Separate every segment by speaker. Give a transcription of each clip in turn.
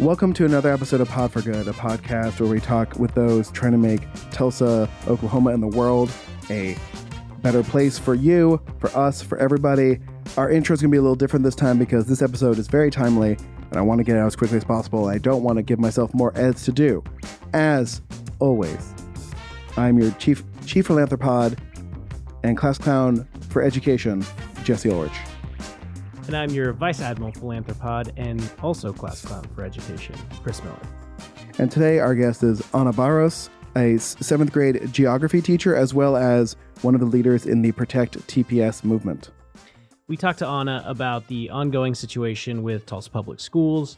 Speaker 1: Welcome to another episode of Pod for Good, a podcast where we talk with those trying to make Tulsa, Oklahoma, and the world a better place for you, for us, for everybody. Our intro is going to be a little different this time because this episode is very timely and I want to get it out as quickly as possible. I don't want to give myself more eds to do. As always, I'm your chief philanthropod and class clown for education, Jesse Ulrich.
Speaker 2: And I'm your Vice Admiral Philanthropod and also class clown for education, Chris Miller.
Speaker 1: And today our guest is Ana Barros, a 7th grade geography teacher, as well as one of the leaders in the Protect TPS movement.
Speaker 2: We talked to Ana about the ongoing situation with Tulsa Public Schools,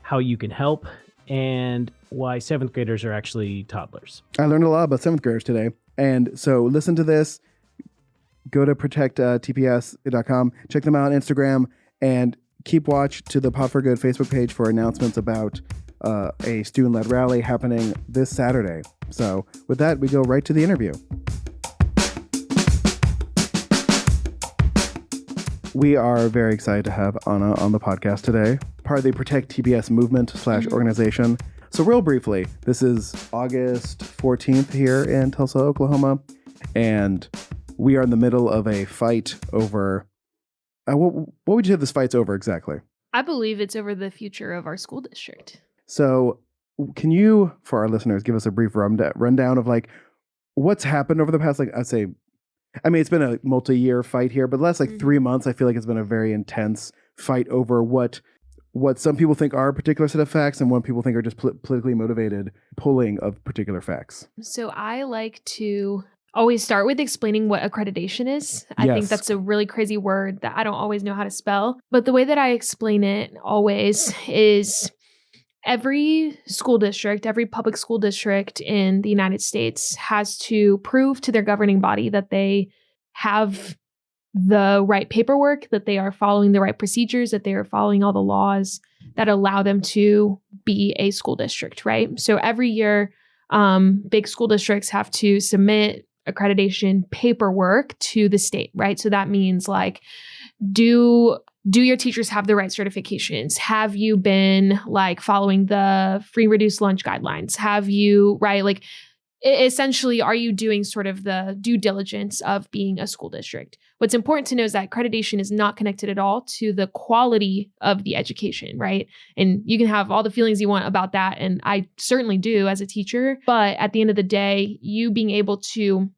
Speaker 2: how you can help, and why 7th graders are actually toddlers.
Speaker 1: I learned a lot about 7th graders today. And so listen to this. Go to protect.TPS.com, check them out on Instagram, and keep watch to the Pod for Good Facebook page for announcements about a student-led rally happening this Saturday. So with that, we go right to the interview. We are very excited to have Ana on the podcast today, part of the Protect TPS movement / organization. So real briefly, this is August 14th here in Tulsa, Oklahoma, and we are in the middle of a fight over, what would you say this fight's over exactly?
Speaker 3: I believe it's over the future of our school district.
Speaker 1: So can you, for our listeners, give us a brief rundown of like what's happened over the past, like I'd say, I mean, it's been a multi-year fight here, but the last 3 months, I feel like it's been a very intense fight over what some people think are a particular set of facts and what people think are just politically motivated pulling of particular facts.
Speaker 3: So I like to always start with explaining what accreditation is. I think that's a really crazy word that I don't always know how to spell. But the way that I explain it always is every school district, every public school district in the United States has to prove to their governing body that they have the right paperwork, that they are following the right procedures, that they are following all the laws that allow them to be a school district, right? So every year, big school districts have to submit accreditation paperwork to the state, right? So that means like, do your teachers have the right certifications? Have you been like following the free reduced lunch guidelines? Have you, right? Like essentially, are you doing sort of the due diligence of being a school district? What's important to know is that accreditation is not connected at all to the quality of the education, right? And you can have all the feelings you want about that. And I certainly do as a teacher. But at the end of the day, you being able to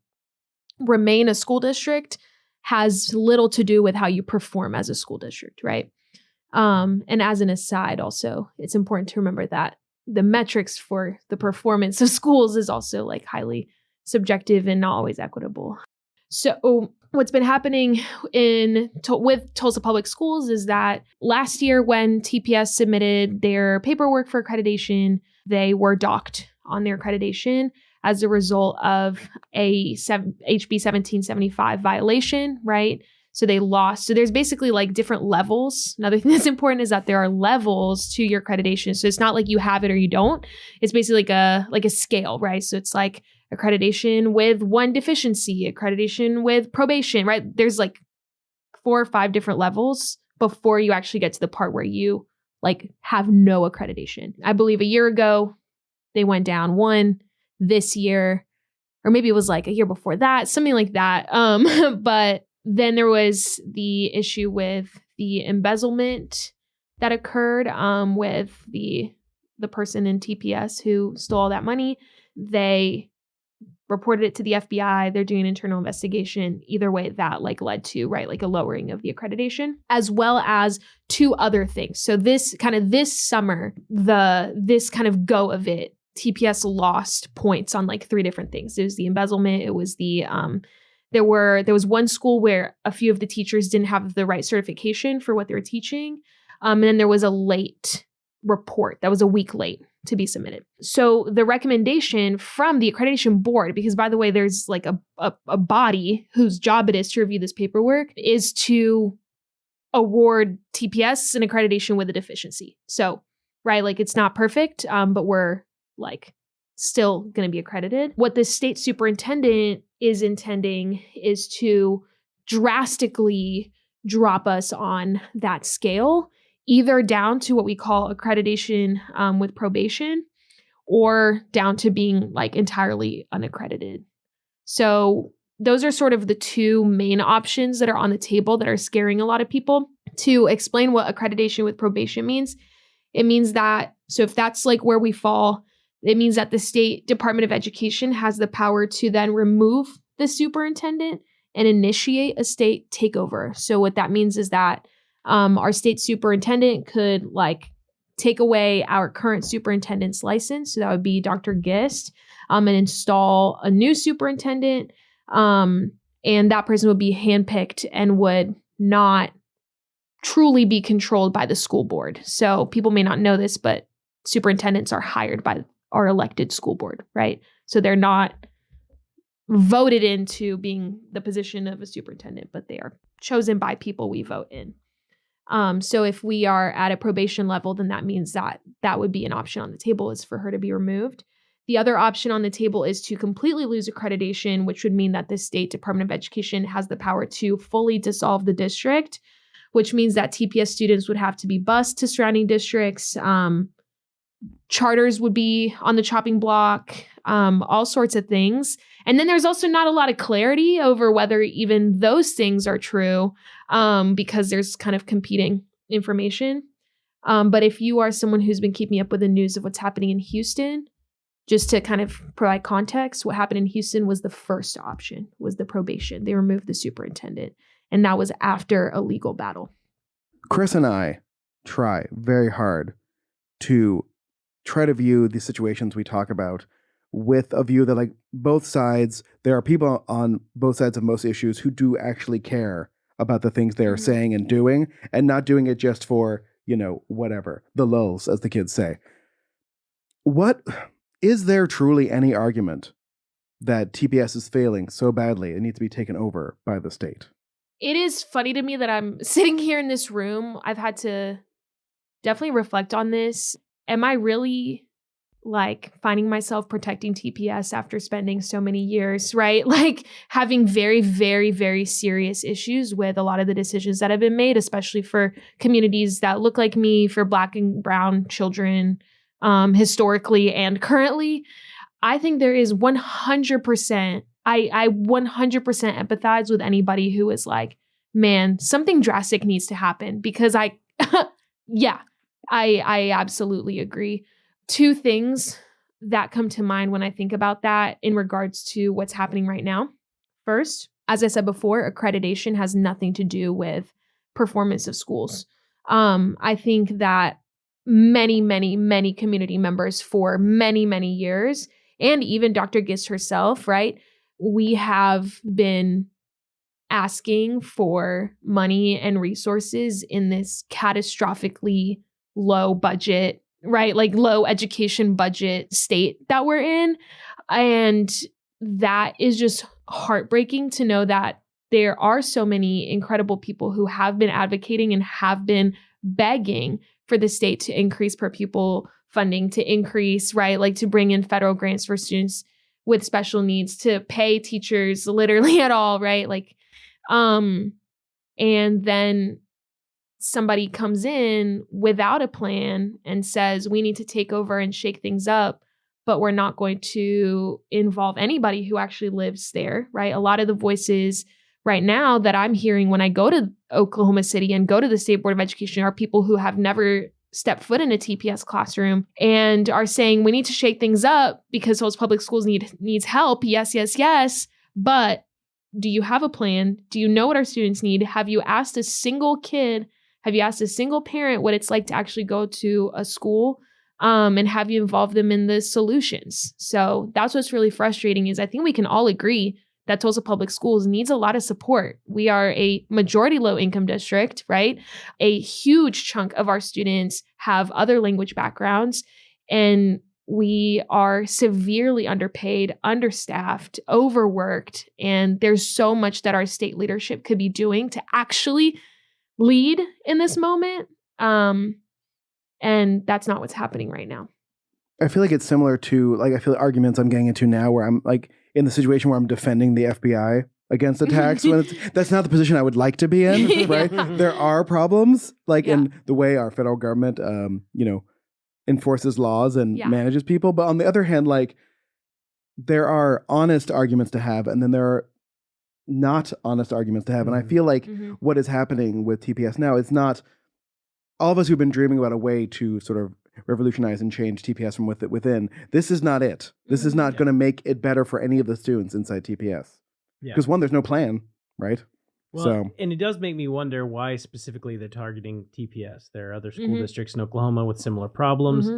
Speaker 3: remain a school district has little to do with how you perform as a school district, right? And as an aside, also, it's important to remember that the metrics for the performance of schools is also like highly subjective and not always equitable. So what's been happening with Tulsa Public Schools is that last year when TPS submitted their paperwork for accreditation, they were docked on their accreditation as a result of a HB 1775 violation, right? So they lost. So there's basically like different levels. Another thing that's important is that there are levels to your accreditation. So it's not like you have it or you don't. It's basically like a scale, right? So it's like accreditation with one deficiency, accreditation with probation, right? There's like 4 or 5 different levels before you actually get to the part where you like have no accreditation. I believe a year ago, they went down 1. This year, or maybe it was like a year before that, something like that. But then there was the issue with the embezzlement that occurred with the person in TPS who stole all that money. They reported it to the FBI. They're doing an internal investigation. Either way, that like led to, right, like a lowering of the accreditation, as well as 2 other things. So this summer, this kind of go of it, TPS lost points on like 3 different things. It was the embezzlement. It was the there was one school where a few of the teachers didn't have the right certification for what they were teaching. And then there was a late report that was a week late to be submitted. So the recommendation from the accreditation board, because by the way, there's like a body whose job it is to review this paperwork, is to award TPS an accreditation with a deficiency. So, right, like it's not perfect, but we're like still going to be accredited. What the state superintendent is intending is to drastically drop us on that scale either down to what we call accreditation with probation, or down to being like entirely unaccredited. So those are sort of the two main options that are on the table that are scaring a lot of people. To explain what accreditation with probation means, it means that, so if that's like where we fall, it means that the state Department of Education has the power to then remove the superintendent and initiate a state takeover. So what that means is that our state superintendent could like take away our current superintendent's license. So that would be Dr. Gist, and install a new superintendent. And that person would be handpicked and would not truly be controlled by the school board. So people may not know this, but superintendents are hired by our elected school board, right? So they're not voted into being the position of a superintendent, but they are chosen by people we vote in. So if we are at a probation level, then that means that that would be an option on the table, is for her to be removed. The other option on the table is to completely lose accreditation, which would mean that the state Department of Education has the power to fully dissolve the district, which means that TPS students would have to be bused to surrounding districts. Charters would be on the chopping block, all sorts of things. And then there's also not a lot of clarity over whether even those things are true, because there's kind of competing information. But if you are someone who's been keeping up with the news of what's happening in Houston, just to kind of provide context, what happened in Houston was the first option, was the probation. They removed the superintendent, and that was after a legal battle.
Speaker 1: Chris and I try very hard to try to view the situations we talk about with a view that, like, both sides, there are people on both sides of most issues who do actually care about the things they are saying and doing, and not doing it just for, whatever, the lulz, as the kids say. Is there truly any argument that TPS is failing so badly it needs to be taken over by the state?
Speaker 3: It is funny to me that I'm sitting here in this room. I've had to definitely reflect on this. Am I really finding myself protecting TPS after spending so many years, right? Having very, very, very serious issues with a lot of the decisions that have been made, especially for communities that look like me, for Black and brown children, historically and currently. I think there is 100%, I 100% empathize with anybody who is like, man, something drastic needs to happen, because I absolutely agree. Two things that come to mind when I think about that in regards to what's happening right now. First, as I said before, accreditation has nothing to do with performance of schools. I think that many, many, many community members for many, many years, and even Dr. Gist herself, right? We have been asking for money and resources in this catastrophically low budget, right? Low education budget state that we're in. And that is just heartbreaking to know that there are so many incredible people who have been advocating and have been begging for the state to increase per pupil funding, to increase, right? To bring in federal grants for students with special needs, to pay teachers literally at all, right? And then somebody comes in without a plan and says, we need to take over and shake things up, but we're not going to involve anybody who actually lives there, right? A lot of the voices right now that I'm hearing when I go to Oklahoma City and go to the State Board of Education are people who have never stepped foot in a TPS classroom and are saying, we need to shake things up because Tulsa Public Schools needs help. Yes, yes, yes. But do you have a plan? Do you know what our students need? Have you asked a single kid? Have you asked a single parent what it's like to actually go to a school? And have you involved them in the solutions? So that's what's really frustrating, is I think we can all agree that Tulsa Public Schools needs a lot of support. We are a majority low-income district, right? A huge chunk of our students have other language backgrounds, and we are severely underpaid, understaffed, overworked, and there's so much that our state leadership could be doing to actually lead in this moment. And that's not what's happening right now.
Speaker 1: I feel like it's similar to, I feel like arguments I'm getting into now where I'm in the situation where I'm defending the FBI against attacks. That's not the position I would like to be in, right? There are problems, like in the way our federal government, enforces laws and manages people. But on the other hand, like, there are honest arguments to have, and then there are not honest arguments to have. And I feel like what is happening with TPS now is not all of us who've been dreaming about a way to sort of revolutionize and change TPS from within. This is not it. This is not going to make it better for any of the students inside TPS. Because one, there's no plan, right?
Speaker 2: Well, and it does make me wonder why specifically they're targeting TPS. There are other school districts in Oklahoma with similar problems,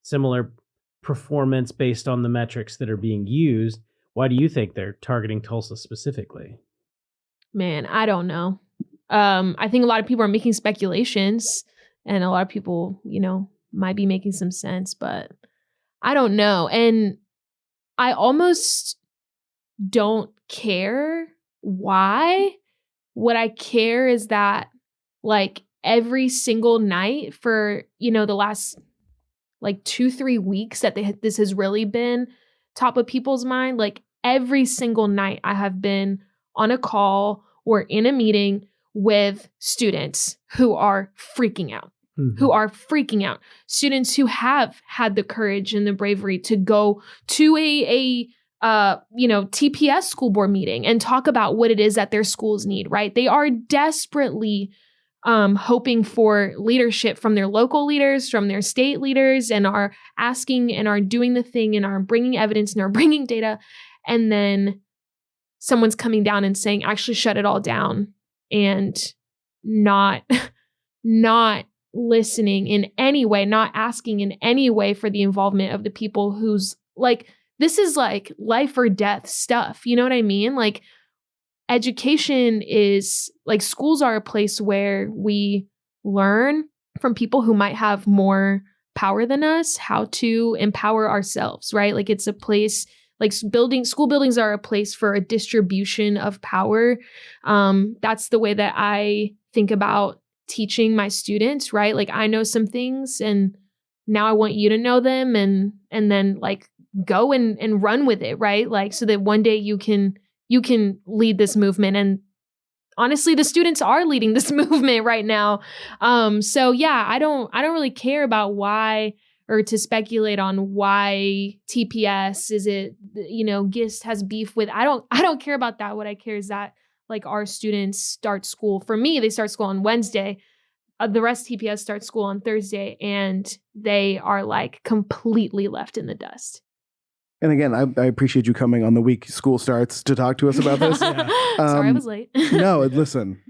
Speaker 2: similar performance based on the metrics that are being used. Why do you think they're targeting Tulsa specifically?
Speaker 3: Man, I don't know. I think a lot of people are making speculations, and a lot of people, might be making some sense, but I don't know. And I almost don't care why. What I care is that, like, every single night for, the last, 2-3 weeks that this has really been top of people's mind, like, every single night I have been on a call or in a meeting with students who are freaking out. Students who have had the courage and the bravery to go to a TPS school board meeting and talk about what it is that their schools need, right? They are desperately hoping for leadership from their local leaders, from their state leaders, and are asking and are doing the thing and are bringing evidence and are bringing data. And then someone's coming down and saying, actually shut it all down, and not listening in any way, not asking in any way for the involvement of the people who's this is like life or death stuff. You know what I mean? Like, education is schools are a place where we learn from people who might have more power than us how to empower ourselves, right? Like, it's a place school buildings are a place for a distribution of power. That's the way that I think about teaching my students, right? Like, I know some things and now I want you to know them, and then go and run with it, right? So that one day you can lead this movement. And honestly, the students are leading this movement right now. So yeah, I don't really care about why, or to speculate on why TPS is it, GIST has beef with. I don't care about that. What I care is that our students start school. For me, they start school on Wednesday. The rest of TPS start school on Thursday, and they are completely left in the dust.
Speaker 1: And again, I appreciate you coming on the week school starts to talk to us about this.
Speaker 3: Sorry, I was late.
Speaker 1: No, listen,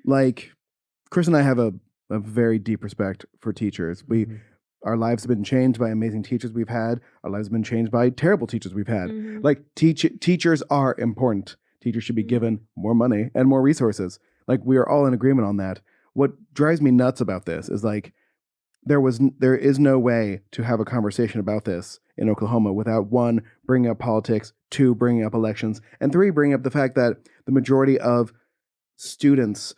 Speaker 1: Chris and I have a very deep respect for teachers. Our lives have been changed by amazing teachers we've had. Our lives have been changed by terrible teachers we've had. Teachers are important. Teachers should be given more money and more resources. We are all in agreement on that. What drives me nuts about this is there is no way to have a conversation about this in Oklahoma without, one, bringing up politics, two, bringing up elections, and three, bringing up the fact that the majority of students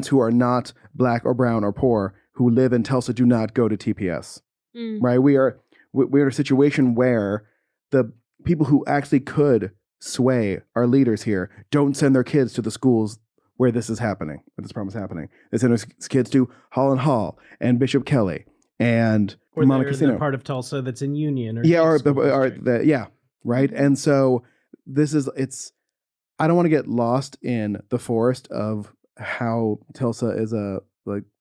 Speaker 1: who are not Black or brown or poor who live in Tulsa do not go to TPS, right? We're in a situation where the people who actually could sway our leaders here don't send their kids to the schools where this is happening, where this problem is happening. They send their kids to Holland Hall and Bishop Kelly and
Speaker 2: Vermont Casino. Part of Tulsa that's in Union.
Speaker 1: Right? And so I don't want to get lost in the forest of how Tulsa is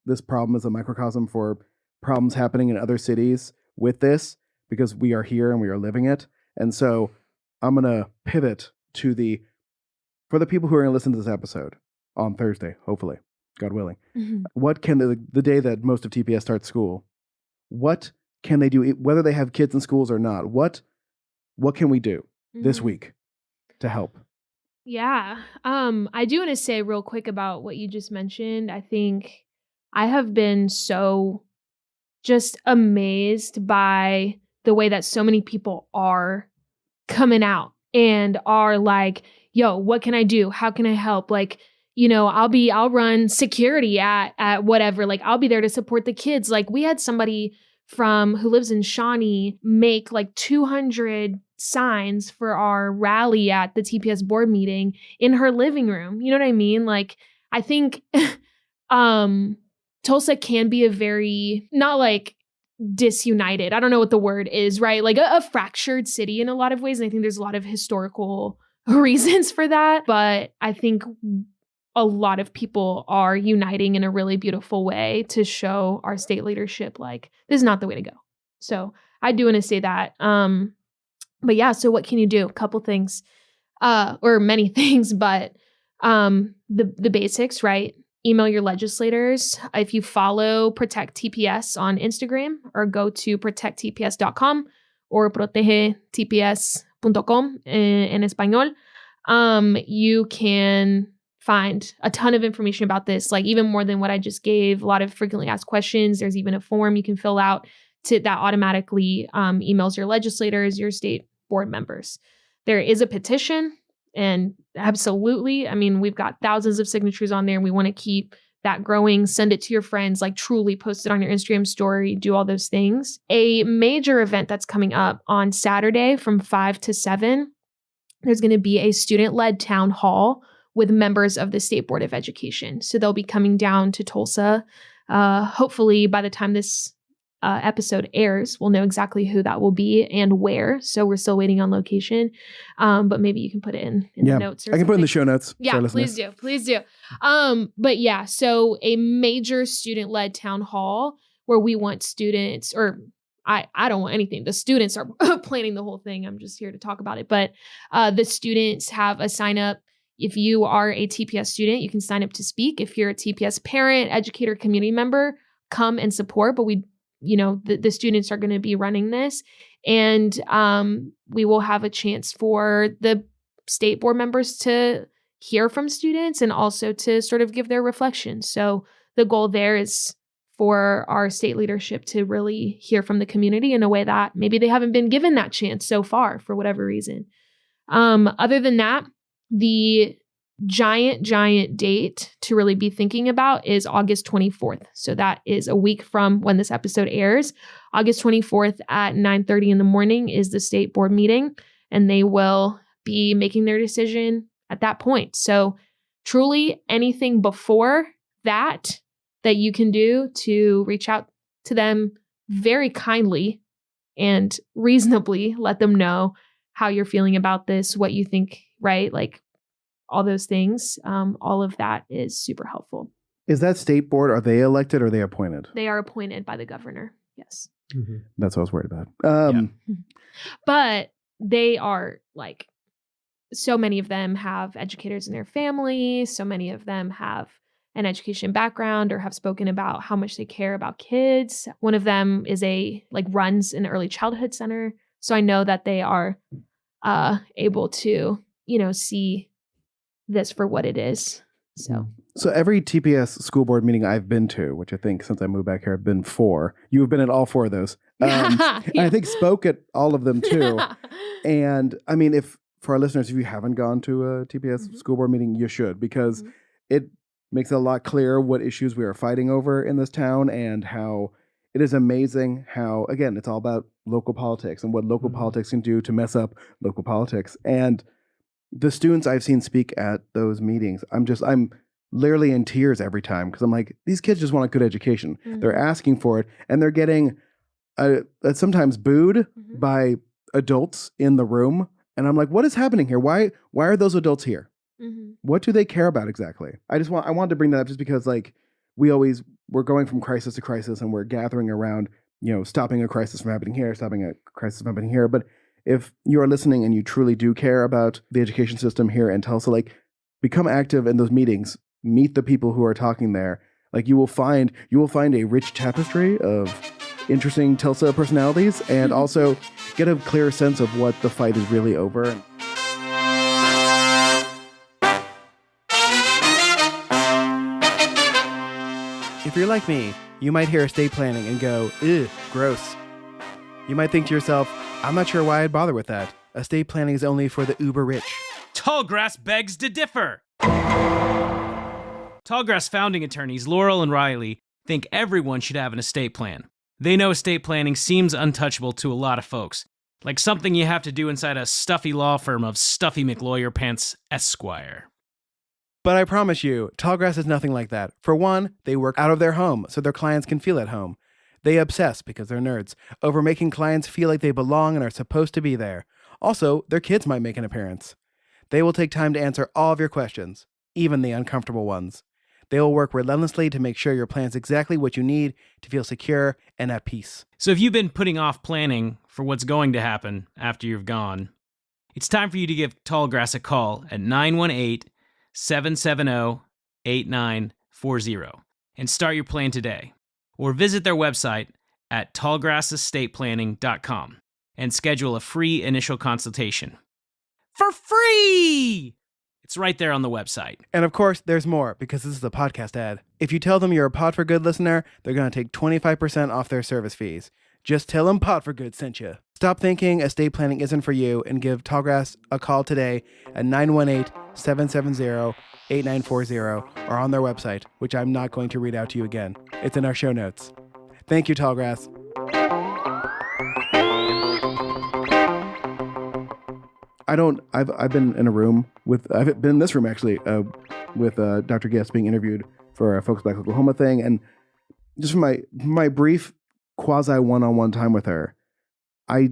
Speaker 1: this problem is a microcosm for problems happening in other cities with this, because we are here and we are living it. And so I'm going to pivot for the people who are going to listen to this episode on Thursday, hopefully, God willing. What can the day that most of TPS starts school, what can they do, whether they have kids in schools or not? What can we do this week to help?
Speaker 3: Yeah. I do want to say real quick about what you just mentioned. I think I have been so just amazed by the way that so many people are coming out and are like, yo, what can I do? How can I help? I'll run security at whatever. I'll be there to support the kids. We had somebody who lives in Shawnee make $200 signs for our rally at the TPS board meeting in her living room. You know what I mean? Like, I think Tulsa can be a very, not like disunited, I don't know what the word is, right? Like a fractured city in a lot of ways. And I think there's a lot of historical reasons for that. But I think a lot of people are uniting in a really beautiful way to show our state leadership, like, this is not the way to go. So I do want to say that. But yeah, so what can you do? A couple things, or many things, but the basics, right? Email your legislators. If you follow Protect TPS on Instagram, or go to protecttps.com or protegetps.com en español, you can find a ton of information about this, like even more than what I just gave. A lot of frequently asked questions. There's even a form you can fill out that automatically emails your legislators, your state board members. There is a petition, and absolutely, I mean, we've got thousands of signatures on there, and we want to keep that growing. Send it to your friends, like truly post it on your Instagram story, do all those things. A major event that's coming up on Saturday from 5 to 7, there's going to be a student-led town hall with members of the State Board of Education. So they'll be coming down to Tulsa. Hopefully by the time this episode airs, we'll know exactly who that will be and where. So we're still waiting on location. But maybe you can put it in the notes.
Speaker 1: I can put it in the show notes.
Speaker 3: Yeah, please do. But yeah, so a major student-led town hall where we want students, or I don't want anything. The students are planning the whole thing. I'm just here to talk about it. But the students have a sign up. If you are a TPS student, you can sign up to speak. If you're a TPS parent, educator, community member, come and support. But the students are going to be running this, and we will have a chance for the state board members to hear from students and also to sort of give their reflections. So the goal there is for our state leadership to really hear from the community in a way that maybe they haven't been given that chance so far for whatever reason. Other than that, the giant date to really be thinking about is August 24th. So that is a week from when this episode airs. August 24th at 9:30 in the morning is the state board meeting, and they will be making their decision at that point. So truly anything before that you can do to reach out to them very kindly and reasonably let them know how you're feeling about this, what you think, right? Like all those things, all of that is super helpful.
Speaker 1: Is that state board, are they elected or are they appointed?
Speaker 3: They are appointed by the governor. Yes.
Speaker 1: Mm-hmm. That's what I was worried about.
Speaker 3: But they are like, so many of them have educators in their family. So many of them have an education background or have spoken about how much they care about kids. One of them runs an early childhood center. So I know that they are able to, see this for what it is. So
Speaker 1: every TPS school board meeting I've been to, which I think since I moved back here, I've been 4. You have been at all 4 of those. And I think spoke at all of them too. And I mean, if for our listeners, if you haven't gone to a TPS school board meeting, you should, because it makes it a lot clearer what issues we are fighting over in this town, and how it is amazing how, again, it's all about local politics and what local politics can do to mess up local politics. And the students I've seen speak at those meetings, I'm literally in tears every time, because I'm like, these kids just want a good education. They're asking for it, and they're getting sometimes booed by adults in the room. And I'm like, what is happening here? Why are those adults here? What do they care about exactly? I wanted to bring that up just because, like, we're going from crisis to crisis, and we're gathering around, stopping a crisis from happening here, stopping a crisis from happening here. But if you are listening and you truly do care about the education system here in Tulsa, like, become active in those meetings, meet the people who are talking there. Like, you will find a rich tapestry of interesting Tulsa personalities, and also get a clear sense of what the fight is really over. If you're like me, you might hear estate planning and go, "Ugh, gross." You might think to yourself, "I'm not sure why I'd bother with that. Estate planning is only for the uber rich."
Speaker 2: Tallgrass begs to differ. Tallgrass founding attorneys Laurel and Riley think everyone should have an estate plan. They know estate planning seems untouchable to a lot of folks. Like something you have to do inside a stuffy law firm of Stuffy McLawyer Pants Esquire.
Speaker 1: But I promise you, Tallgrass is nothing like that. For one, they work out of their home so their clients can feel at home. They obsess, because they're nerds, over making clients feel like they belong and are supposed to be there. Also, their kids might make an appearance. They will take time to answer all of your questions, even the uncomfortable ones. They will work relentlessly to make sure your plan's exactly what you need to feel secure and at peace.
Speaker 2: So if you've been putting off planning for what's going to happen after you've gone, it's time for you to give Tallgrass a call at 918-770-8940 and start your plan today. Or visit their website at tallgrassestatePlanning.com and schedule a free initial consultation. For free! It's right there on the website.
Speaker 1: And of course, there's more, because this is a podcast ad. If you tell them you're a Pod for Good listener, they're going to take 25% off their service fees. Just tell them Pod for Good sent you. Stop thinking estate planning isn't for you and give Tallgrass a call today at 918-770-8940 or on their website, which I'm not going to read out to you again. It's in our show notes. Thank you, Tallgrass. I've been in a room I've been in this room actually, with Dr. Guest being interviewed for a Focus Black Oklahoma thing. And just from my brief quasi one-on-one time with her, I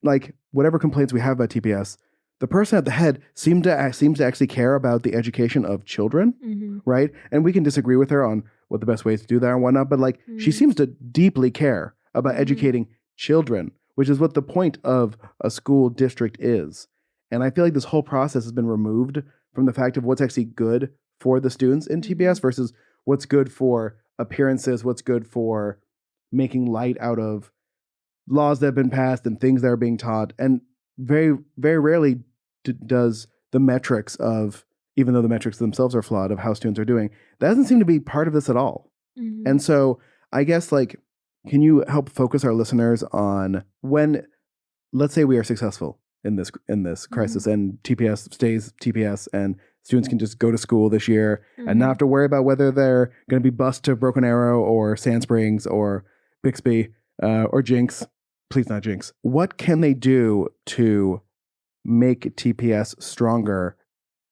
Speaker 1: like whatever complaints we have about TPS, the person at the head seems to actually care about the education of children, right? And we can disagree with her on what the best ways to do that and whatnot, but she seems to deeply care about educating children, which is what the point of a school district is. And I feel like this whole process has been removed from the fact of what's actually good for the students in TPS versus what's good for appearances, what's good for making light out of laws that have been passed and things that are being taught. And very, very rarely does the metrics of, even though the metrics themselves are flawed, of how students are doing, that doesn't seem to be part of this at all. And so I guess, can you help focus our listeners on when, let's say we are successful in this crisis and TPS stays TPS and students can just go to school this year and not have to worry about whether they're going to be bused to Broken Arrow or Sand Springs or Bixby or Jinx. Please not Jinx. What can they do to make TPS stronger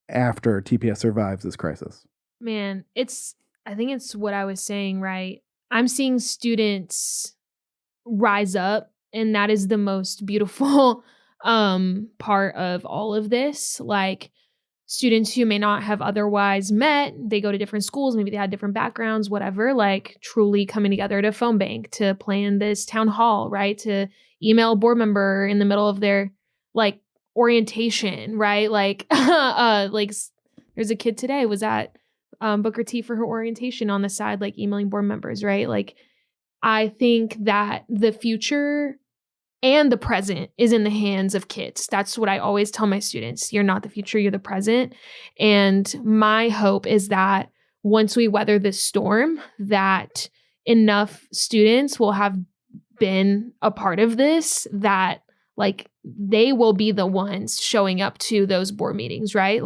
Speaker 1: after TPS survives this crisis?
Speaker 3: Man, I think it's what I was saying, right? I'm seeing students rise up, and that is the most beautiful part of all of this. Like, students who may not have otherwise met, they go to different schools, maybe they had different backgrounds, whatever, like truly coming together at a phone bank to plan this town hall, right? To email a board member in the middle of their orientation, right? Like there's a kid today was at Booker T for her orientation on the side, emailing board members, right? I think that the future and the present is in the hands of kids. That's what I always tell my students. You're not the future, you're the present. And my hope is that once we weather this storm, that enough students will have been a part of this, that they will be the ones showing up to those board meetings, right?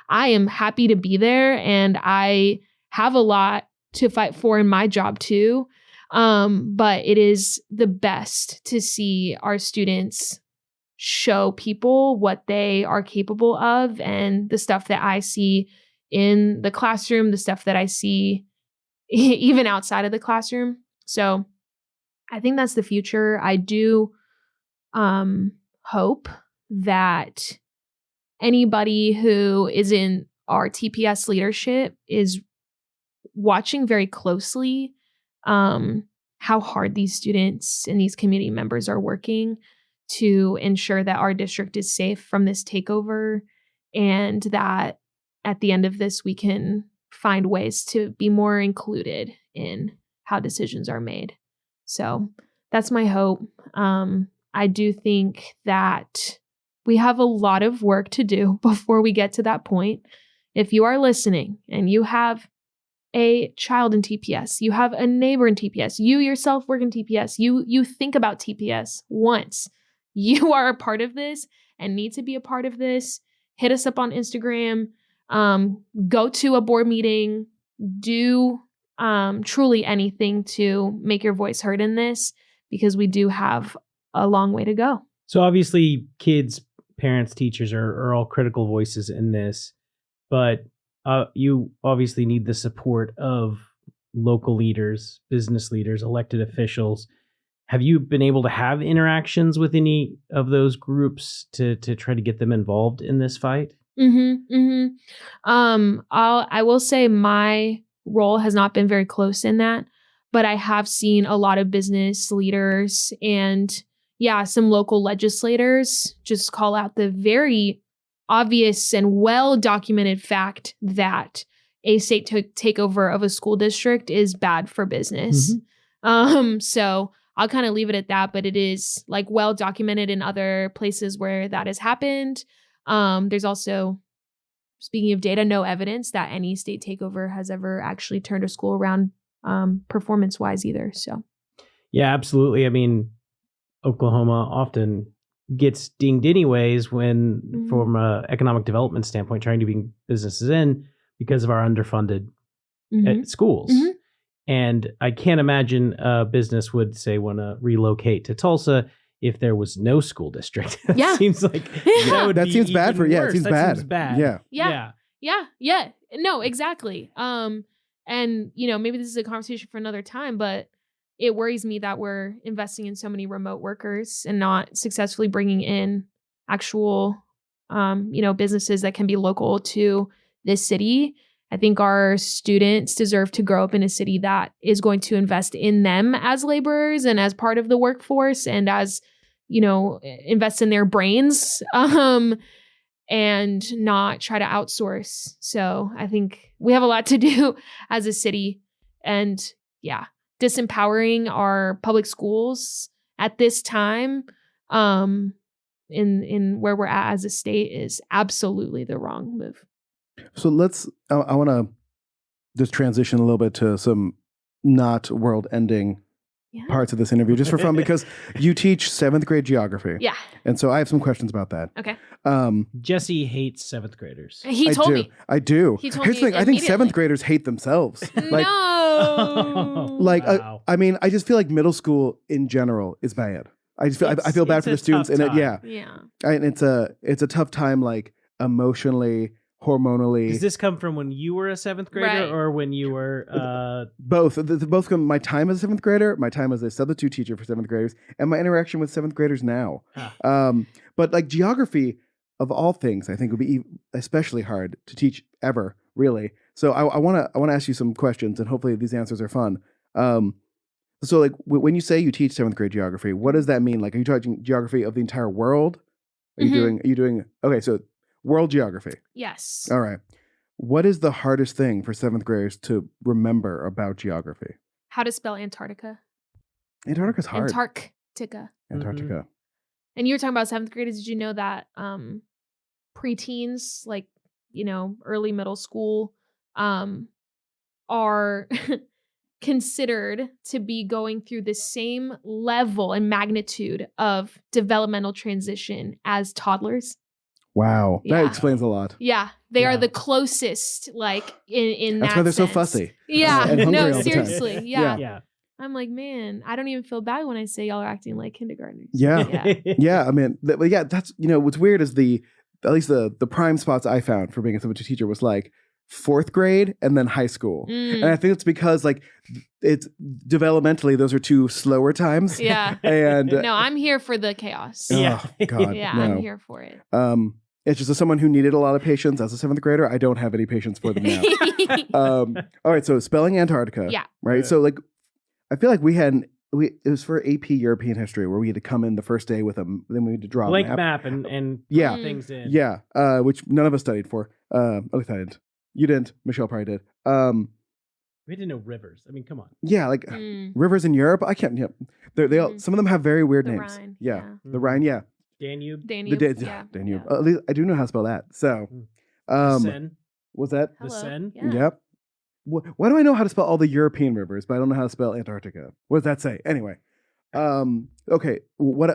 Speaker 3: I am happy to be there, and I have a lot to fight for in my job too. But it is the best to see our students show people what they are capable of, and the stuff that I see in the classroom, the stuff that I see even outside of the classroom. So I think that's the future. I do hope that anybody who is in our TPS leadership is watching very closely how hard these students and these community members are working to ensure that our district is safe from this takeover, and that at the end of this, we can find ways to be more included in how decisions are made. So that's my hope. I do think that we have a lot of work to do before we get to that point. If you are listening and you have a child in TPS, you have a neighbor in TPS, you yourself work in TPS, you think about TPS once, you are a part of this and need to be a part of this, hit us up on Instagram, go to a board meeting, do truly anything to make your voice heard in this, because we do have a long way to go.
Speaker 2: So obviously kids, parents, teachers are all critical voices in this, but you obviously need the support of local leaders, business leaders, elected officials. Have you been able to have interactions with any of those groups to try to get them involved in this fight?
Speaker 3: I will say my role has not been very close in that, but I have seen a lot of business leaders and some local legislators just call out the very obvious and well-documented fact that a state takeover of a school district is bad for business. So I'll kind of leave it at that, but it is like well documented in other places where that has happened. There's also, speaking of data, no evidence that any state takeover has ever actually turned a school around performance-wise either. So,
Speaker 2: yeah, absolutely. I mean, Oklahoma often gets dinged anyways when, from an economic development standpoint, trying to bring businesses in because of our underfunded schools. And I can't imagine a business would say want to relocate to Tulsa if there was no school district.
Speaker 3: Yeah.
Speaker 2: Seems like
Speaker 1: that seems bad for,
Speaker 2: worse.
Speaker 1: It seems
Speaker 2: that
Speaker 1: bad.
Speaker 2: Seems bad.
Speaker 3: Yeah. No, exactly. And maybe this is a conversation for another time, but it worries me that we're investing in so many remote workers and not successfully bringing in actual, businesses that can be local to this city. I think our students deserve to grow up in a city that is going to invest in them as laborers and as part of the workforce and as, invest in their brains and not try to outsource. So I think we have a lot to do as a city, and disempowering our public schools at this time in where we're at as a state is absolutely the wrong move.
Speaker 1: So I want to just transition a little bit to some not world-ending parts of this interview, just for fun, because you teach 7th grade geography.
Speaker 3: Yeah.
Speaker 1: And so I have some questions about that.
Speaker 3: Okay.
Speaker 2: Jesse hates 7th graders.
Speaker 3: He told me.
Speaker 1: I do.
Speaker 3: He told
Speaker 1: Here's the
Speaker 3: me
Speaker 1: thing. I think 7th graders hate themselves.
Speaker 3: No.
Speaker 2: Wow.
Speaker 1: I mean, I just feel like middle school in general is bad. I feel bad for the students in it. Yeah. And it's a tough time, like emotionally, hormonally.
Speaker 2: Does this come from when you were a 7th grader or when you were
Speaker 1: both? Both come my time as a 7th grader, my time as a substitute teacher for 7th graders, and my interaction with 7th graders now. But like geography, of all things, I think would be especially hard to teach ever, really. So I want to ask you some questions, and hopefully these answers are fun. So like when you say you teach 7th grade geography, what does that mean? Like, are you teaching geography of the entire world? Are you doing okay? So world geography.
Speaker 3: Yes.
Speaker 1: All right. What is the hardest thing for 7th graders to remember about geography?
Speaker 3: How to spell Antarctica.
Speaker 1: Antarctica's hard.
Speaker 3: Antarctica. And you were talking about 7th graders. Did you know that preteens, like, early middle school, are considered to be going through the same level and magnitude of developmental transition as toddlers?
Speaker 1: Wow. That explains a lot.
Speaker 3: Yeah. They are the closest, like, in
Speaker 1: That's
Speaker 3: that
Speaker 1: why they're
Speaker 3: sense.
Speaker 1: so fussy.
Speaker 3: Yeah.
Speaker 1: And hungry all
Speaker 3: No,
Speaker 1: the
Speaker 3: seriously.
Speaker 1: time.
Speaker 3: Yeah. I'm like, man, I don't even feel bad when I say y'all are acting like kindergartners.
Speaker 1: Yeah. Yeah. I mean, that's, what's weird is at least the prime spots I found for being a substitute teacher was like 4th grade and then high school. And I think it's because like it's developmentally, those are two slower times.
Speaker 3: Yeah.
Speaker 1: And
Speaker 3: no, I'm here for the chaos.
Speaker 1: Oh God.
Speaker 3: Yeah,
Speaker 1: no.
Speaker 3: I'm here for it.
Speaker 1: It's just as someone who needed a lot of patience as a 7th grader, I don't have any patience for them now. All right. So spelling Antarctica.
Speaker 3: Yeah.
Speaker 1: Right. Yeah. So like, I feel like it was for AP European history where we had to come in the first day with then we had to draw
Speaker 2: blank
Speaker 1: a
Speaker 2: map and put things in.
Speaker 1: Yeah. Which none of us studied for. At least I didn't. You didn't. Michelle probably did.
Speaker 2: We didn't know rivers. I mean, come on.
Speaker 1: Yeah, like rivers in Europe. I can't. Yeah, they all. Some of them have very weird
Speaker 3: the
Speaker 1: names.
Speaker 3: Rhine,
Speaker 1: yeah. The Rhine. Yeah.
Speaker 2: Danube.
Speaker 3: Yeah.
Speaker 1: Danube. At least I do know how to spell that. So,
Speaker 2: Seine.
Speaker 1: Was that
Speaker 2: the Seine?
Speaker 3: Yeah.
Speaker 1: Yep. Why do I know how to spell all the European rivers, but I don't know how to spell Antarctica? What does that say? Anyway. Okay.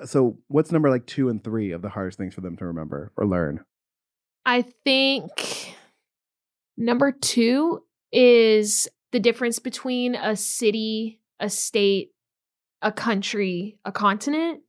Speaker 1: So what's number like 2 and 3 of the hardest things for them to remember or learn?
Speaker 3: I think number 2 is the difference between a city, a state, a country, a continent.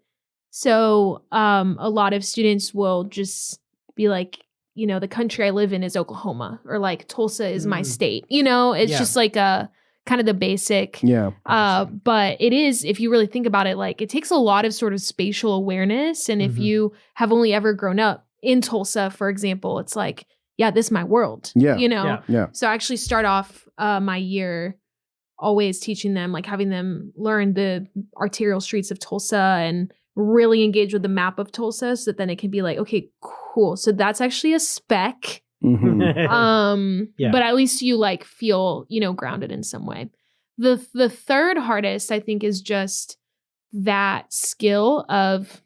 Speaker 3: So a lot of students will just be like, the country I live in is Oklahoma, or like Tulsa is my state. It's just like a kind of the basic.
Speaker 1: Yeah.
Speaker 3: But it is, if you really think about it, like it takes a lot of sort of spatial awareness. And if you have only ever grown up in Tulsa, for example, it's like, yeah, this is my world.
Speaker 1: Yeah.
Speaker 3: Yeah. So I actually start off my year always teaching them, like having them learn the arterial streets of Tulsa and really engage with the map of Tulsa, so that then it can be like, okay, cool. So that's actually a speck.
Speaker 1: Mm-hmm.
Speaker 3: But at least you like feel, grounded in some way. The third hardest, I think, is just that skill of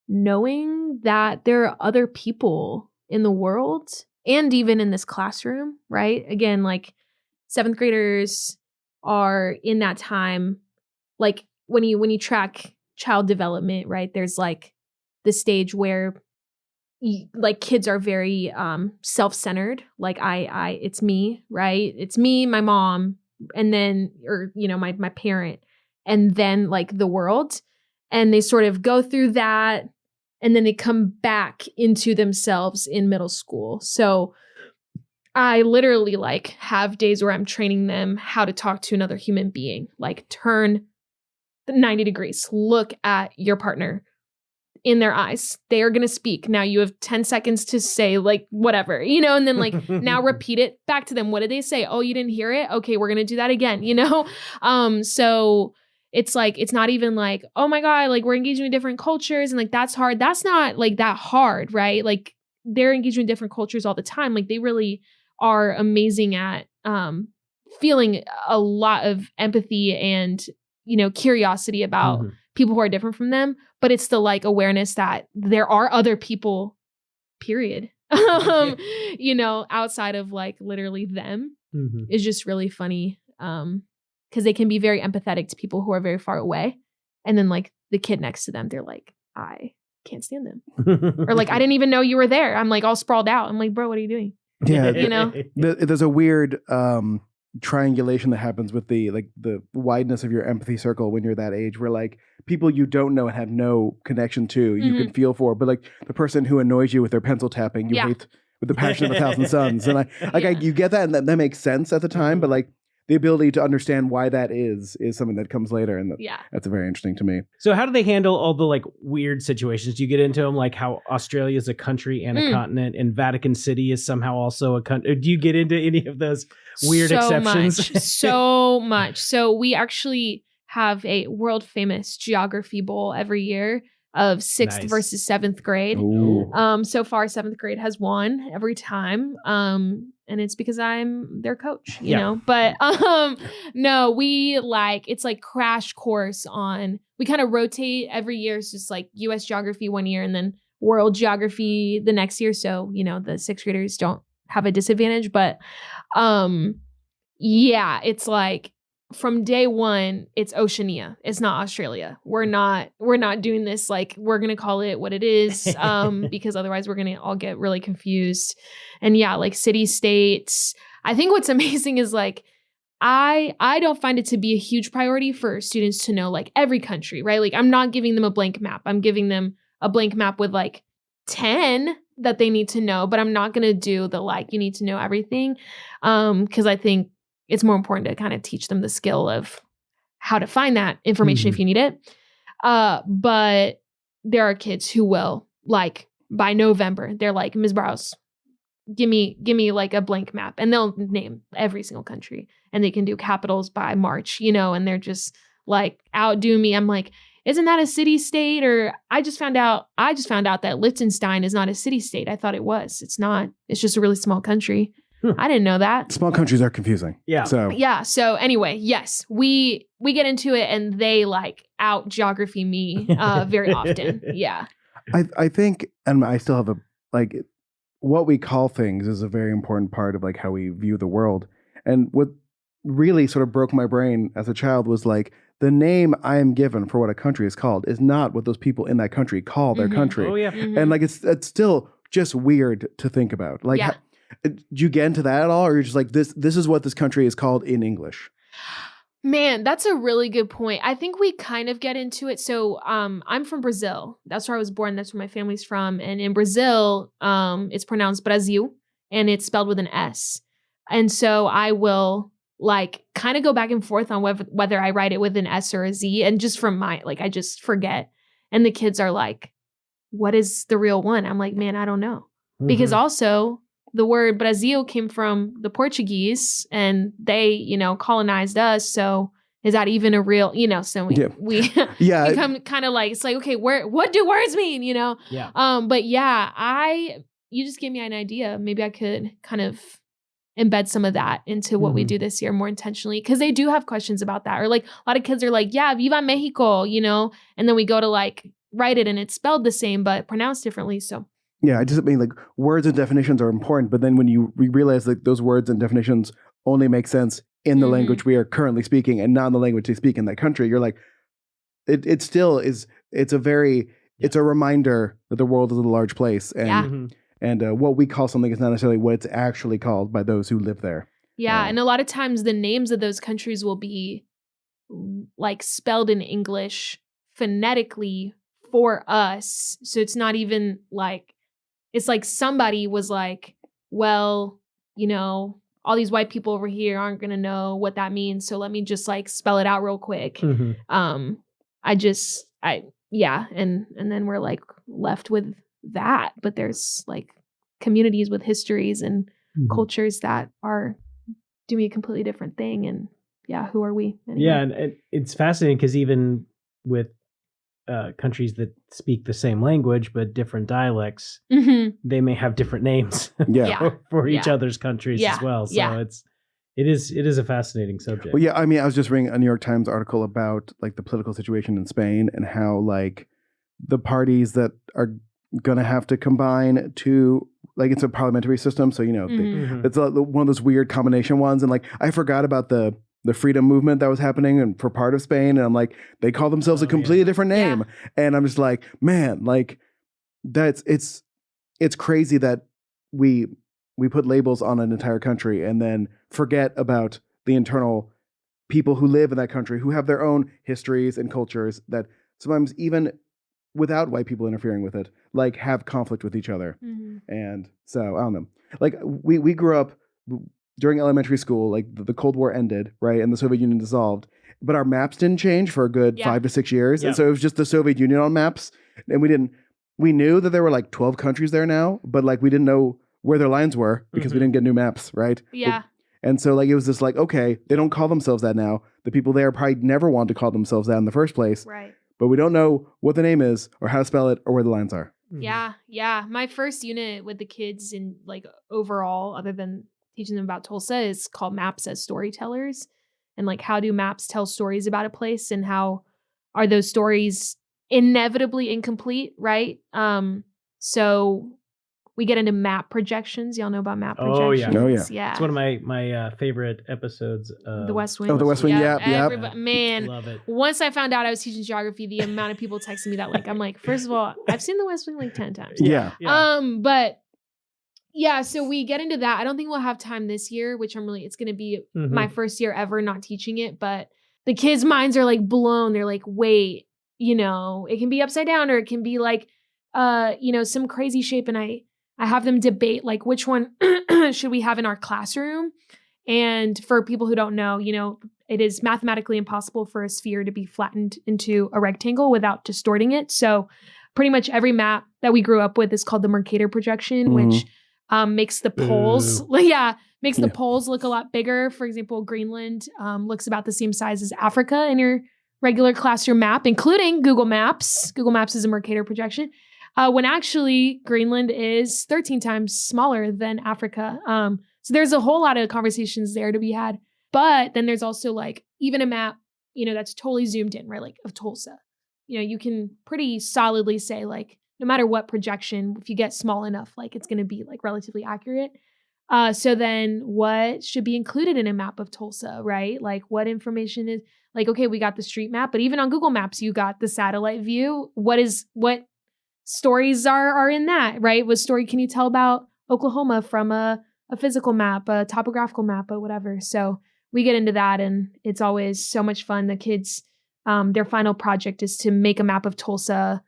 Speaker 3: knowing that there are other people in the world and even in this classroom, right? Again, like 7th graders are in that time, like when you track child development, right? There's like the stage where like kids are very self-centered, like it's me, right? It's me, my mom, and then, or my parent, and then like the world. And they sort of go through that, and then they come back into themselves in middle school. So I literally like have days where I'm training them how to talk to another human being, like turn 90 degrees, look at your partner in their eyes. They are going to speak. Now you have 10 seconds to say like whatever, and then like now repeat it back to them. What did they say? Oh, you didn't hear it? Okay, we're going to do that again, So it's like, it's not even like, oh my God, like we're engaging in different cultures and like that's hard. That's not like that hard, right? Like they're engaging in different cultures all the time. Like they really are amazing at feeling a lot of empathy and, curiosity about people who are different from them. But it's the like awareness that there are other people, period, outside of like literally them is just really funny. Because they can be very empathetic to people who are very far away. And then like the kid next to them, they're like, I can't stand them. Or like, I didn't even know you were there. I'm like all sprawled out. I'm like, bro, what are you doing?
Speaker 1: Yeah. There's a weird triangulation that happens with the wideness of your empathy circle when you're that age, where like people you don't know and have no connection to, you can feel for, but like the person who annoys you with their pencil tapping, you hate with the passion of 1,000 suns. And you get that, and that makes sense at the time, but like the ability to understand why that is something that comes later. And that's very interesting to me.
Speaker 2: So how do they handle all the like weird situations? Do you get into them, like how Australia is a country and a continent, and Vatican City is somehow also a country? Do you get into any of those weird exceptions?
Speaker 3: So much. So we actually have a world famous geography bowl every year of 6th versus 7th grade. So far 7th grade has won every time. And it's because I'm their coach, you know, but no, we like, it's like crash course on, we kind of rotate every year. It's just like US geography one year and then world geography the next year. So, the 6th graders don't have a disadvantage, but it's like from day one, it's Oceania. It's not Australia. We're not doing this. Like we're going to call it what it is. Because otherwise we're going to all get really confused. And like city states, I think what's amazing is like, I don't find it to be a huge priority for students to know like every country, right? Like I'm not giving them a blank map. I'm giving them a blank map with like 10 that they need to know, but I'm not going to do the like, you need to know everything. Cause I think it's more important to kind of teach them the skill of how to find that information if you need it. But there are kids who will like by November, they're like, Ms. Barros, give me like a blank map, and they'll name every single country and they can do capitals by March, and they're just like outdo me. I'm like, isn't that a city state? Or I just found out that Liechtenstein is not a city state. I thought it was. It's not. It's just a really small country. I didn't know that.
Speaker 1: Small countries are confusing.
Speaker 2: Yeah.
Speaker 3: So anyway, yes, we get into it and they like out geography me very often. Yeah.
Speaker 1: I think, and I still have what we call things is a very important part of like how we view the world. And what really sort of broke my brain as a child was like, the name I am given for what a country is called is not what those people in that country call their country.
Speaker 2: Oh yeah.
Speaker 1: And like, it's still just weird to think about. Like, do you get into that at all? Or you're just like, this is what this country is called in English?
Speaker 3: Man, that's a really good point. I think we kind of get into it. So I'm from Brazil. That's where I was born. That's where my family's from. And in Brazil, it's pronounced Brasil and it's spelled with an S. And so I will like kind of go back and forth on whether I write it with an S or a Z. And just from I just forget. And the kids are like, what is the real one? I'm like, man, I don't know. Mm-hmm. Because also the word Brazil came from the Portuguese and they, colonized us. So is that even a real, so we become kind of like, it's like, okay, what do words mean? Yeah. But yeah, you just gave me an idea. Maybe I could kind of embed some of that into what we do this year more intentionally. Cause they do have questions about that. Or like a lot of kids are like, yeah, Viva Mexico, and then we go to like write it and it's spelled the same, but pronounced differently. So
Speaker 1: yeah, I just mean like words and definitions are important, but then when you realize that those words and definitions only make sense in the language we are currently speaking and not in the language they speak in that country, you're like, it still is. It's a reminder that the world is a large place, and what we call something is not necessarily what it's actually called by those who live there.
Speaker 3: Yeah, and a lot of times the names of those countries will be like spelled in English phonetically for us, so it's not even like. It's like somebody was like, well, all these white people over here aren't going to know what that means. So let me just like spell it out real quick. Mm-hmm. And then we're like left with that. But there's like communities with histories and cultures that are doing a completely different thing. And who are we? Anyway?
Speaker 2: Yeah. And it's fascinating because even with countries that speak the same language but different dialects, they may have different names for each other's countries as well. So it is a fascinating subject.
Speaker 1: Well, I mean, I was just reading a New York Times article about like the political situation in Spain and how like the parties that are gonna have to combine to like it's a parliamentary system, so it's one of those weird combination ones, and like I forgot about the freedom movement that was happening and for part of Spain. And I'm like, they call themselves a completely different name. Yeah. And I'm just like, man, like it's crazy that we put labels on an entire country and then forget about the internal people who live in that country who have their own histories and cultures that sometimes even without white people interfering with it, like have conflict with each other. And so I don't know, like we grew up during elementary school, like the Cold War ended, right? And the Soviet Union dissolved. But our maps didn't change for a good 5 to 6 years. And so it was just the Soviet Union on maps. And we knew that there were like 12 countries there now, but like we didn't know where their lines were because we didn't get new maps, right?
Speaker 3: Yeah.
Speaker 1: And so like it was just like, okay, they don't call themselves that now. The people there probably never wanted to call themselves that in the first place.
Speaker 3: Right.
Speaker 1: But we don't know what the name is or how to spell it or where the lines are.
Speaker 3: Yeah. Yeah. My first unit with the kids in like overall, other than teaching them about Tulsa, is called Maps as Storytellers, and like how do maps tell stories about a place and how are those stories inevitably incomplete, right? So we get into map projections. Y'all know about map projections?
Speaker 1: Oh yeah.
Speaker 3: Yeah.
Speaker 2: It's one of my favorite episodes.
Speaker 3: The West Wing.
Speaker 1: Oh, the West Wing. Yeah.
Speaker 3: Man,
Speaker 2: love it.
Speaker 3: Once I found out I was teaching geography, the amount of people texting me that, like, I'm like, first of all, I've seen the West Wing like 10 times.
Speaker 1: Yeah.
Speaker 3: But yeah, so we get into that. I don't think we'll have time this year, which it's going to be my first year ever not teaching it. But the kids' minds are like blown. They're like, wait, it can be upside down or it can be like, some crazy shape. And I have them debate like which one should we have in our classroom. And for people who don't know, it is mathematically impossible for a sphere to be flattened into a rectangle without distorting it. So pretty much every map that we grew up with is called the Mercator projection, which makes the poles, the poles look a lot bigger. For example, Greenland looks about the same size as Africa in your regular classroom map, including Google Maps. Google Maps is a Mercator projection, when actually Greenland is 13 times smaller than Africa. So there's a whole lot of conversations there to be had. But then there's also like even a map, that's totally zoomed in, right? Like of Tulsa. You can pretty solidly say like, no matter what projection, if you get small enough, like it's going to be like relatively accurate. So then what should be included in a map of Tulsa, right? Like what information is like, okay, we got the street map, but even on Google Maps, you got the satellite view. What stories are in that, right? What story can you tell about Oklahoma from a physical map, a topographical map, or whatever? So we get into that, and it's always so much fun. The kids, their final project is to make a map of Tulsa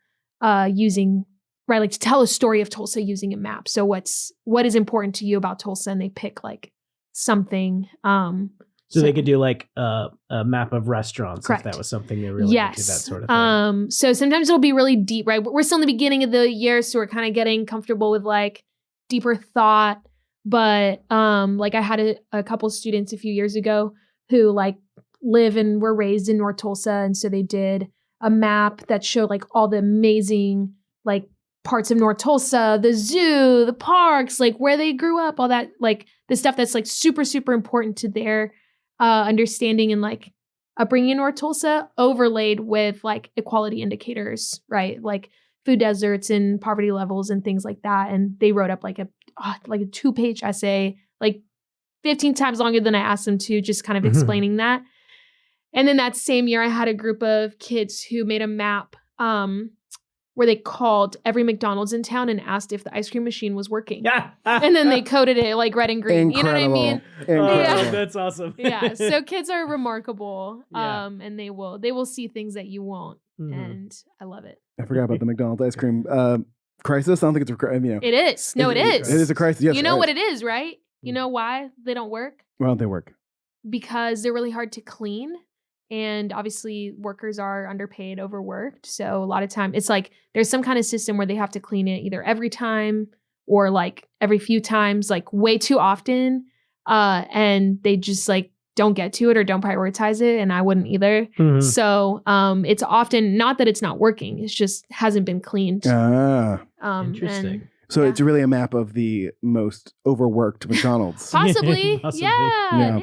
Speaker 3: using, right, like to tell a story of Tulsa using a map. So what is important to you about Tulsa? And they pick like something.
Speaker 2: So they could do like a map of restaurants.
Speaker 3: Correct.
Speaker 2: If that was something they really into, that sort of thing.
Speaker 3: So sometimes it'll be really deep, right? We're still in the beginning of the year, so we're kind of getting comfortable with like deeper thought. But like I had a couple students a few years ago who like live and were raised in North Tulsa, and so they did a map that showed like all the amazing like parts of North Tulsa, the zoo, the parks, like where they grew up, all that, like the stuff that's like super, super important to their understanding and like upbringing in North Tulsa, overlaid with like equality indicators, right? Like food deserts and poverty levels and things like that. And they wrote up like a 2-page essay, like 15 times longer than I asked them to, just kind of explaining that. And then that same year, I had a group of kids who made a map where they called every McDonald's in town and asked if the ice cream machine was working. And then they coded it like red and green.
Speaker 1: Incredible.
Speaker 3: You know what I mean?
Speaker 2: Yeah. That's awesome.
Speaker 3: Yeah. So kids are remarkable. And they will see things that you won't. And I love it.
Speaker 1: I forgot about the McDonald's ice cream crisis. I don't think it's
Speaker 3: It is. No, it is.
Speaker 1: It is a crisis. Yes,
Speaker 3: you know what it is, right? You know why they don't work?
Speaker 1: Why don't they work?
Speaker 3: Because they're really hard to clean. And obviously workers are underpaid, overworked. So a lot of time it's like there's some kind of system where they have to clean it either every time or like every few times, like way too often. And they just like don't get to it or don't prioritize it. And I wouldn't either. So it's often not that it's not working. It's just hasn't been cleaned.
Speaker 2: Interesting.
Speaker 1: So it's really a map of the most overworked McDonald's.
Speaker 3: Possibly.
Speaker 2: Possibly.
Speaker 3: Yeah.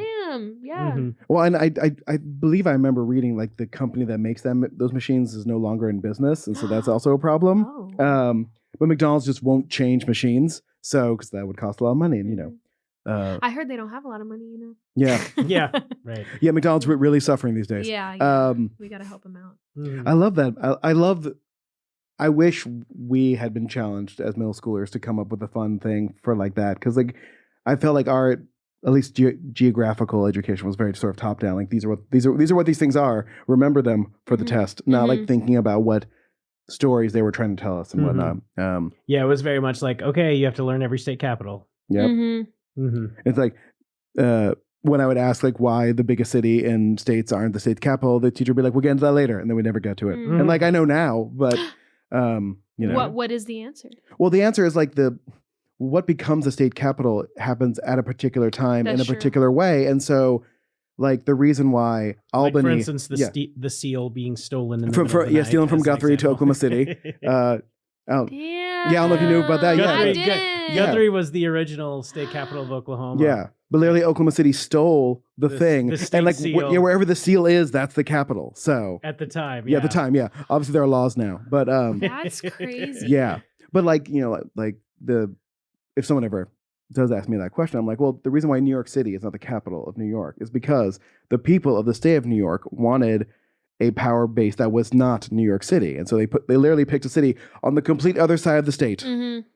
Speaker 3: Yeah.
Speaker 1: Well, and I believe I remember reading like the company that makes those machines is no longer in business, and so that's also a problem. But McDonald's just won't change machines, so because that would cost a lot of money, and you know.
Speaker 3: I heard they don't have a lot of money, you know.
Speaker 1: Yeah.
Speaker 2: Yeah. Right.
Speaker 1: Yeah, McDonald's really suffering these days.
Speaker 3: Yeah. We got to help them out.
Speaker 1: I love that. I wish we had been challenged as middle schoolers to come up with a fun thing for like that, because like I felt like our at least geographical education was very sort of top down. Like these are what these things are. Remember them for the test. Not like thinking about what stories they were trying to tell us and whatnot.
Speaker 2: Yeah, it was very much like, okay, you have to learn every state capital.
Speaker 1: Yep. It's like when I would ask like why the biggest city in states aren't the state capital, the teacher would be like, we'll get into that later, and then we never get to it. And like I know now, but you know,
Speaker 3: what is the answer?
Speaker 1: Well, the answer is like what becomes a state capital happens at a particular time in a particular way, and so like the reason why Albany,
Speaker 2: like for instance, the seal being stolen in the middle of the night,
Speaker 1: stealing from Guthrie to Oklahoma City. I don't know if you knew about that.
Speaker 2: Guthrie was the original state capital of Oklahoma.
Speaker 1: Yeah, but literally Oklahoma City stole the thing, and like wherever the seal is, that's the capital. So
Speaker 2: at the time,
Speaker 1: at the time, obviously there are laws now, but
Speaker 3: that's crazy.
Speaker 1: Yeah, but like you know, like if someone ever does ask me that question, I'm like, well, the reason why New York City is not the capital of New York is because the people of the state of New York wanted a power base that was not New York City. And so they literally picked a city on the complete other side of the state,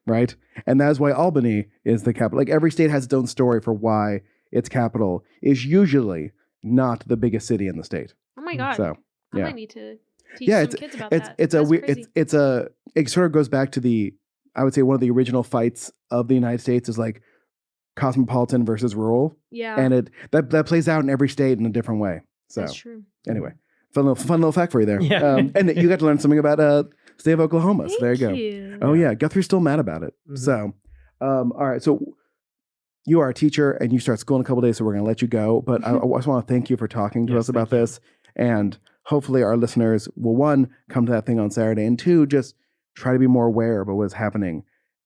Speaker 1: right? And that's why Albany is the capital. Like every state has its own story for why its capital is usually not the biggest city in the state.
Speaker 3: Oh my God.
Speaker 1: So
Speaker 3: I might need to teach some kids about that.
Speaker 1: It sort of goes back to I would say one of the original fights of the United States is like cosmopolitan versus rural.
Speaker 3: Yeah.
Speaker 1: And that plays out in every state in a different way. So
Speaker 3: that's true.
Speaker 1: Anyway, fun little fact for you there.
Speaker 2: Yeah.
Speaker 1: And you got to learn something about state of Oklahoma.
Speaker 3: Thank
Speaker 1: so there you
Speaker 3: you.
Speaker 1: go. Oh yeah. Guthrie's still mad about it. So, all right. So you are a teacher and you start school in a couple of days, so we're going to let you go. But I just want to thank you for talking to us about this. And hopefully our listeners will, one, come to that thing on Saturday, and two, just try to be more aware about what's happening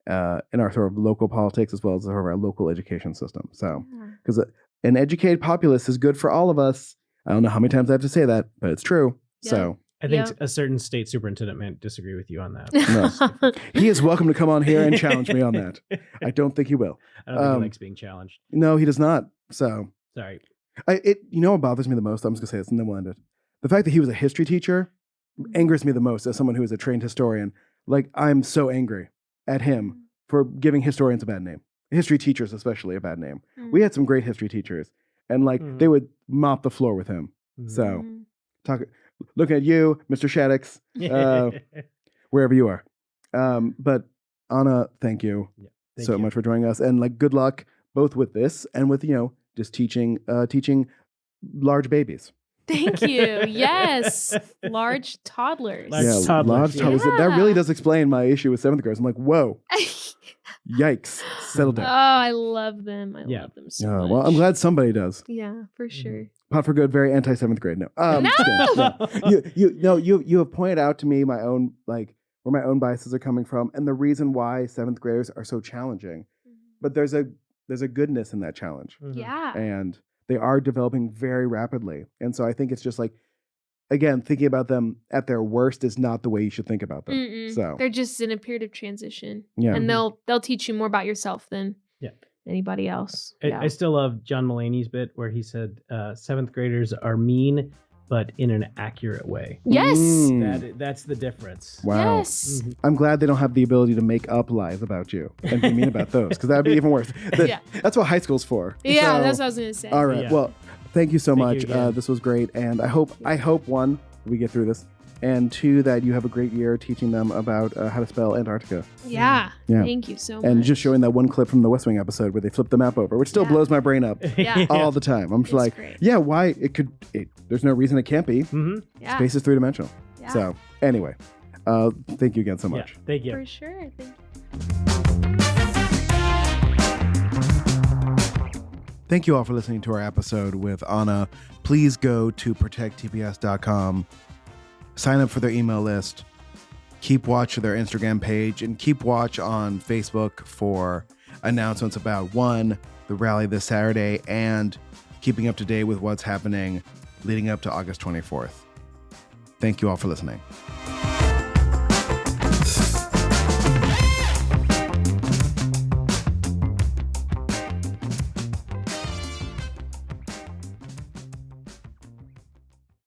Speaker 1: in our sort of local politics as well as sort of our local education system. So, because an educated populace is good for all of us. I don't know how many times I have to say that, but it's true. Yeah. So
Speaker 2: I think a certain state superintendent might disagree with you on that.
Speaker 1: No. He is welcome to come on here and challenge me on that. I don't think he will.
Speaker 2: I don't think he likes being challenged.
Speaker 1: No, he does not. So
Speaker 2: sorry.
Speaker 1: You know what bothers me the most? I'm just gonna say this and then we'll end it. The fact that he was a history teacher angers me the most as someone who is a trained historian. Like, I'm so angry at him for giving historians a bad name. History teachers especially a bad name. We had some great history teachers. And like they would mop the floor with him. So looking at you, Mr. Shaddix, wherever you are. But Anna, thank you so much for joining us, and like good luck both with this and with just teaching large babies.
Speaker 3: Thank you. Yes, large toddlers.
Speaker 1: Large toddlers. That really does explain my issue with 7th graders. I'm like, whoa, yikes, settle down.
Speaker 3: Oh, I love them. I love them so much.
Speaker 1: Well, I'm glad somebody does.
Speaker 3: Yeah, for sure.
Speaker 1: Pot for good, very anti 7th grade. No, you have pointed out to me my own where my own biases are coming from, and the reason why 7th graders are so challenging. But there's a goodness in that challenge.
Speaker 3: Yeah,
Speaker 1: and they are developing very rapidly, and so I think it's just like, again, thinking about them at their worst is not the way you should think about them. So
Speaker 3: they're just in a period of transition,
Speaker 1: and
Speaker 3: they'll teach you more about yourself than anybody else.
Speaker 2: I still love John Mulaney's bit where he said 7th graders are mean, but in an accurate way.
Speaker 3: Yes.
Speaker 2: That's the difference.
Speaker 1: Wow.
Speaker 3: Yes.
Speaker 1: I'm glad they don't have the ability to make up lies about you and be mean about those, because that would be even worse. That's what high school's for.
Speaker 3: Yeah, that's what I was going to say.
Speaker 1: All right. Well, thank you so much. This was great. And I hope, one, we get through this. And 2, that you have a great year teaching them about how to spell Antarctica.
Speaker 3: Yeah. Thank you so much.
Speaker 1: And just showing that one clip from the West Wing episode where they flip the map over, which still blows my brain up all the time. I'm just great. Why there's no reason it can't be. Space is 3-dimensional. Yeah. So anyway, thank you again so much.
Speaker 2: Thank you.
Speaker 3: For sure. Thank you.
Speaker 1: Thank you all for listening to our episode with Anna. Please go to protecttps.com. Sign up for their email list, keep watch of their Instagram page, and keep watch on Facebook for announcements about, 1, the rally this Saturday, and keeping up to date with what's happening leading up to August 24th. Thank you all for listening.